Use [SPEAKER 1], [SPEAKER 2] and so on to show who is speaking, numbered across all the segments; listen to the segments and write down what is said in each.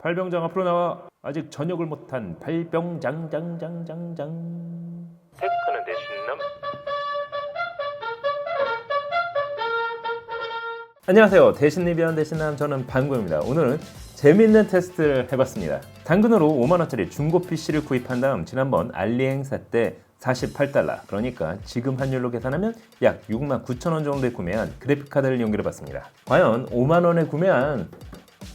[SPEAKER 1] 팔병장 앞으로 나와. 아직 전역을 못한 팔병장장장장장. 테크는 대신남. 안녕하세요. 대신 리뷰한 대신남, 저는 반구입니다. 오늘은 재밌는 테스트를 해봤습니다. 당근으로 5만원짜리 중고 PC를 구입한 다음 지난번 알리 행사 때 48달러, 그러니까 지금 환율로 계산하면 약 69,000원 정도에 구매한 그래픽카드를 연결해봤습니다. 과연 5만원에 구매한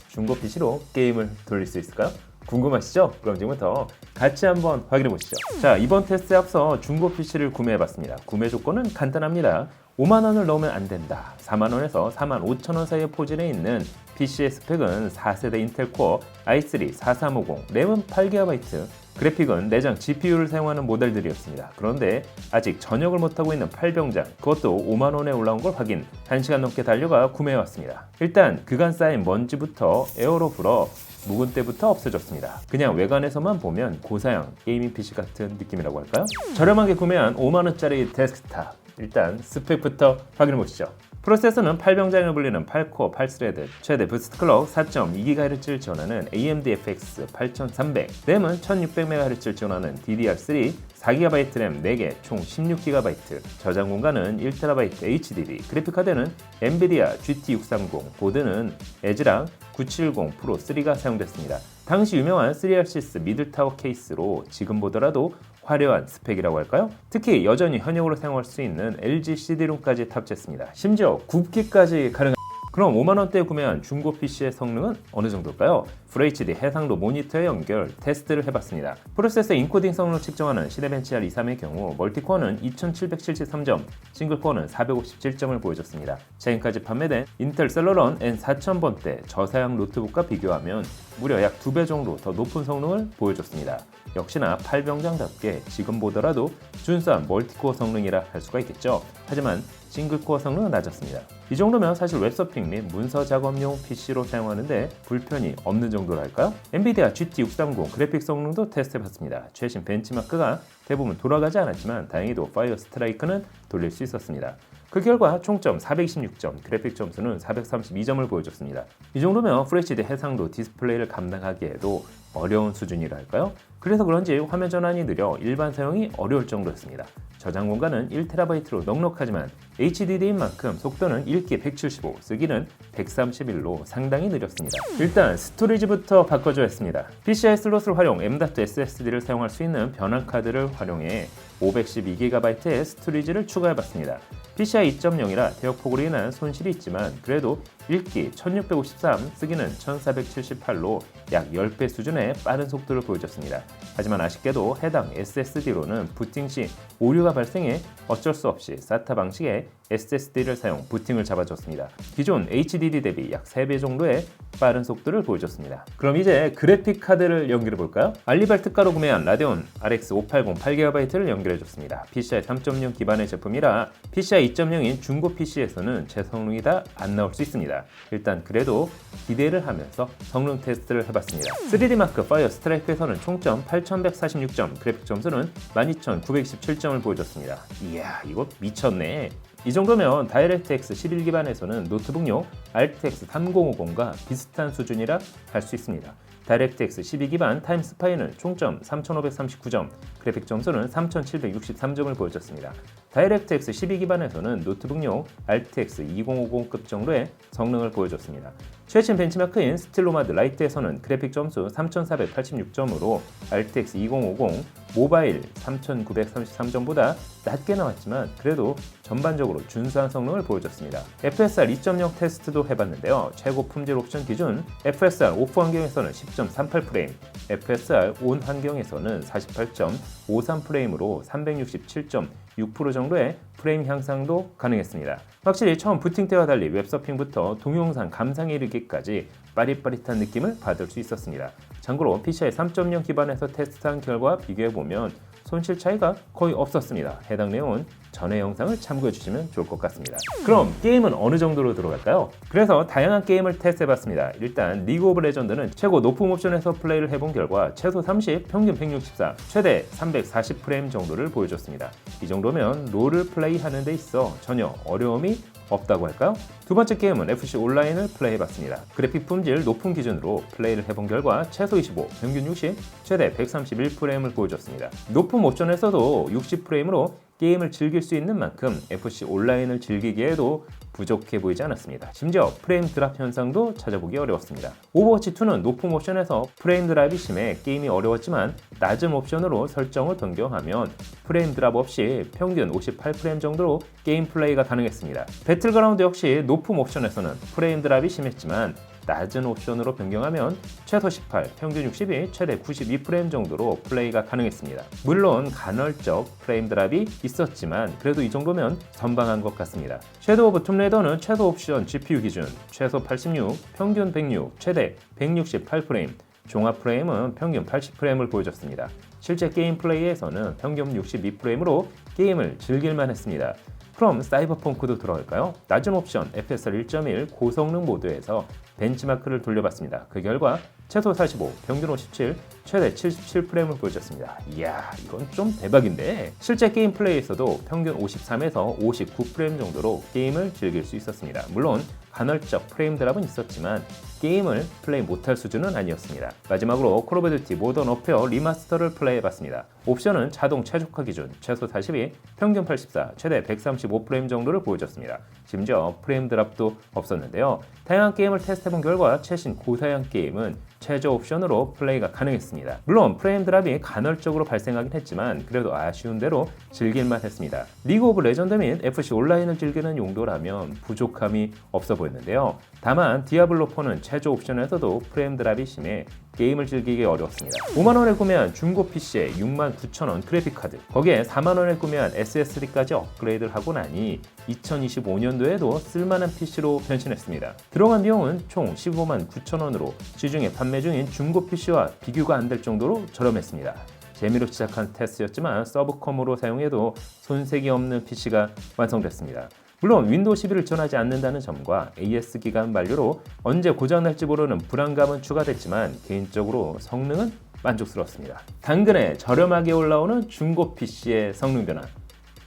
[SPEAKER 1] 중고 PC로 게임을 돌릴 수 있을까요? 궁금하시죠? 그럼 지금부터 같이 한번 확인해 보시죠. 자, 이번 테스트에 앞서 중고 PC를 구매해봤습니다. 구매 조건은 간단합니다. 5만원을 넣으면 안 된다. 4만원에서 45,000원 사이에 포진해 있는 PC의 스펙은 4세대 인텔 코어 i3 4350, 램은 8GB, 그래픽은 내장 GPU를 사용하는 모델들이었습니다. 그런데 아직 전역을 못하고 있는 팔병장, 그것도 5만원에 올라온 걸 확인, 1시간 넘게 달려가 구매해왔습니다. 일단 그간 쌓인 먼지부터 에어로 불어 묵은 때부터 없어졌습니다. 그냥 외관에서만 보면 고사양 게이밍 PC 같은 느낌이라고 할까요? 저렴하게 구매한 5만원짜리 데스크탑, 일단 스펙부터 확인해보시죠. 프로세서는 팔병장을 불리는 8코어 8스레드, 최대 부스트 클럭 4.2GHz를 지원하는 AMD FX 8300, 램은 1600MHz를 지원하는 DDR3 4GB 램 4개, 총 16GB, 저장 공간은 1TB HDD, 그래픽카드는 엔비디아 GT630, 보드는 에즈랑 970 프로 3가 사용됐습니다. 당시 유명한 3RCS 미들타워 케이스로 지금 보더라도 화려한 스펙이라고 할까요? 특히 여전히 현역으로 사용할 수 있는 LG CD롬까지 탑재했습니다. 심지어 굽기까지 가능한. 그럼 5만원대에 구매한 중고 PC의 성능은 어느 정도일까요? FHD 해상도 모니터에 연결 테스트를 해봤습니다. 프로세서 인코딩 성능을 측정하는 시네벤치 R23의 경우 멀티코어는 2773점, 싱글코어는 457점을 보여줬습니다. 최근까지 판매된 인텔 셀러런 N4000번대 저사양 노트북과 비교하면 무려 약 2배 정도 더 높은 성능을 보여줬습니다. 역시나 팔병장답게 지금 보더라도 준수한 멀티코어 성능이라 할 수가 있겠죠. 하지만 싱글코어 성능은 낮았습니다. 이 정도면 사실 웹서핑 및 문서 작업용 PC로 사용하는데 불편이 없는 정도랄까요? 엔비디아 GT630 그래픽 성능도 테스트해봤습니다. 최신 벤치마크가 대부분 돌아가지 않았지만 다행히도 파이어 스트라이크는 돌릴 수 있었습니다. 그 결과 총점 426점, 그래픽 점수는 432점을 보여줬습니다. 이 정도면 FHD 해상도 디스플레이를 감당하기에도 어려운 수준이랄까요? 그래서 그런지 화면 전환이 느려 일반 사용이 어려울 정도였습니다. 저장 공간은 1TB로 넉넉하지만 HDD인 만큼 속도는 읽기 175, 쓰기는 131로 상당히 느렸습니다. 일단 스토리지부터 바꿔줘야 했습니다. PCI 슬롯을 활용 M.2 SSD를 사용할 수 있는 변환 카드를 활용해 512GB의 스토리지를 추가해봤습니다. PCI 2.0이라 대역폭으로 인한 손실이 있지만 그래도 읽기 1653, 쓰기는 1478로 약 10배 수준의 빠른 속도를 보여줬습니다. 하지만 아쉽게도 해당 SSD로는 부팅 시 오류가 발생해 어쩔 수 없이 SATA 방식의 SSD를 사용 부팅을 잡아줬습니다. 기존 HDD 대비 약 3배 정도의 빠른 속도를 보여줬습니다. 그럼 이제 그래픽 카드를 연결해 볼까요? 알리발 특가로 구매한 라데온 RX 580 8GB를 연결해줬습니다. PCI 3.0 기반의 제품이라 PCI 2.0인 중고 PC에서는 제 성능이 다 안 나올 수 있습니다. 일단 그래도 기대를 하면서 성능 테스트를 해봤습니다. 3D 마크 파이어 스트라이크에서는 총점 8146점, 그래픽 점수는 12927점을 보여줬습니다. 이야, 이거 미쳤네. 이 정도면 다이렉트X 11 기반에서는 노트북용 RTX 3050과 비슷한 수준이라 할 수 있습니다. 다이렉트X 12 기반 타임스파이는 총점 3539점, 그래픽 점수는 3763점을 보여줬습니다. 다이렉트X 12 기반에서는 노트북용 RTX 2050급 정도의 성능을 보여줬습니다. 최신 벤치마크인 스틸로마드 라이트에서는 그래픽 점수 3486점으로 RTX 2050 모바일 3933점보다 낮게 나왔지만 그래도 전반적으로 준수한 성능을 보여줬습니다. FSR 2.0 테스트도 해봤는데요. 최고 품질 옵션 기준 FSR 오프 환경에서는 10.38프레임, FSR 온 환경에서는 48.53프레임으로 367.6% 정도의 프레임 향상도 가능했습니다. 확실히 처음 부팅 때와 달리 웹서핑부터 동영상 감상에 이르기까지 빠릿빠릿한 느낌을 받을 수 있었습니다. 참고로 PCI 3.0 기반에서 테스트한 결과 비교해보면 손실 차이가 거의 없었습니다. 해당 내용은 전에 영상을 참고해 주시면 좋을 것 같습니다. 그럼 게임은 어느 정도로 들어갈까요? 그래서 다양한 게임을 테스트해봤습니다. 일단 리그 오브 레전드는 최고 높은 옵션에서 플레이를 해본 결과 최소 30, 평균 164, 최대 340프레임 정도를 보여줬습니다. 이 정도면 롤을 플레이하는 데 있어 전혀 어려움이 없다고 할까요? 두 번째 게임은 FC 온라인을 플레이해봤습니다. 그래픽 품질 높은 기준으로 플레이를 해본 결과 최소 25, 평균 60, 최대 131프레임을 보여줬습니다. 높은 옵션에서도 60프레임으로 게임을 즐길 수 있는 만큼 FC 온라인을 즐기기에도 부족해 보이지 않았습니다. 심지어 프레임 드랍 현상도 찾아보기 어려웠습니다. 오버워치2는 높은 옵션에서 프레임 드랍이 심해 게임이 어려웠지만 낮은 옵션으로 설정을 변경하면 프레임 드랍 없이 평균 58프레임 정도로 게임 플레이가 가능했습니다. 배틀그라운드 역시 높은 옵션에서는 프레임 드랍이 심했지만 낮은 옵션으로 변경하면 최소 18, 평균 62, 최대 92프레임 정도로 플레이가 가능했습니다. 물론 간헐적 프레임 드랍이 있었지만 그래도 이 정도면 선방한 것 같습니다. 섀도우 오브 툼레이더는 최소 옵션 GPU 기준 최소 86, 평균 106, 최대 168프레임, 종합 프레임은 평균 80프레임을 보여줬습니다. 실제 게임 플레이에서는 평균 62프레임으로 게임을 즐길만 했습니다. 그럼 사이버펑크도 들어갈까요? 낮은 옵션 FSR 1.1 고성능 모드에서 벤치마크를 돌려봤습니다. 그 결과 최소 45, 평균 57, 최대 77프레임을 보여줬습니다. 이야, 이건 좀 대박인데 실제 게임 플레이에서도 평균 53에서 59프레임 정도로 게임을 즐길 수 있었습니다. 물론 간헐적 프레임 드랍은 있었지만 게임을 플레이 못할 수준은 아니었습니다. 마지막으로 콜 오브 듀티 모던 워페어 리마스터를 플레이해봤습니다. 옵션은 자동 최적화 기준 최소 42, 평균 84, 최대 135프레임 정도를 보여줬습니다. 심지어 프레임 드랍도 없었는데요. 다양한 게임을 테스트해본 결과 최신 고사양 게임은 최저 옵션으로 플레이가 가능했습니다. 물론 프레임 드랍이 간헐적으로 발생하긴 했지만 그래도 아쉬운 대로 즐길만 했습니다. 리그 오브 레전드 및 FC 온라인을 즐기는 용도라면 부족함이 없어 보였는데요. 다만 디아블로4는 최저 옵션에서도 프레임 드랍이 심해 게임을 즐기기 어려웠습니다. 5만원에 구매한 중고 PC에 69,000원 그래픽카드, 거기에 4만원에 구매한 SSD까지 업그레이드를 하고 나니 2025년도에도 쓸만한 PC로 변신했습니다. 들어간 비용은 총 159,000원으로 시중에 판매 중인 중고 PC와 비교가 안 될 정도로 저렴했습니다. 재미로 시작한 테스트였지만 서브컴으로 사용해도 손색이 없는 PC가 완성됐습니다. 물론 윈도우 11을 지원하지 않는다는 점과 AS 기간 만료로 언제 고장날지 모르는 불안감은 추가됐지만 개인적으로 성능은 만족스러웠습니다. 당근에 저렴하게 올라오는 중고 PC의 성능 변화,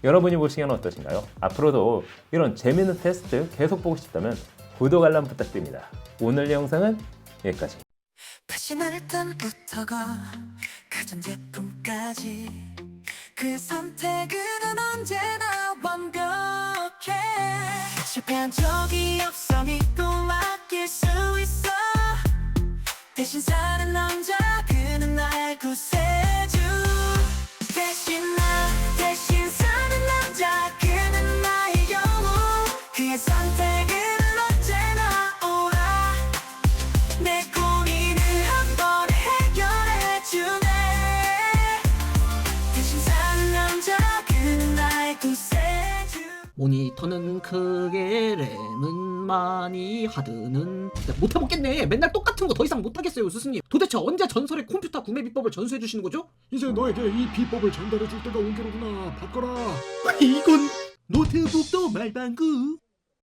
[SPEAKER 1] 여러분이 보시기엔 어떠신가요? 앞으로도 이런 재밌는 테스트 계속 보고 싶다면 구독 알람 부탁드립니다. 오늘 영상은 여기까지.
[SPEAKER 2] 패션알단부터가 가전제품까지 그 선택은 언제나 완벽해. 실패한 적이 없어 믿고 맡길 수 있어. 대신 사는 남자 그는 날 구세주. 대신 사는 남자 그는 나의 영웅. 그의 선택은 언제나 옳아. 내 고민을 한 번에 해결해주네. 대신 사는 남자 그는 나의 구세주.
[SPEAKER 3] 모니터는 크게 램은 많이 하드는 못해먹겠네. 맨날 똑같은 거 더 이상 못하겠어요 스승님. 도대체 언제 전설의 컴퓨터 구매 비법을 전수해 주시는 거죠?
[SPEAKER 4] 이제 너에게 이 비법을 전달해 줄 때가 온 게로구나. 바꿔라.
[SPEAKER 3] 이건 노트북도 말방구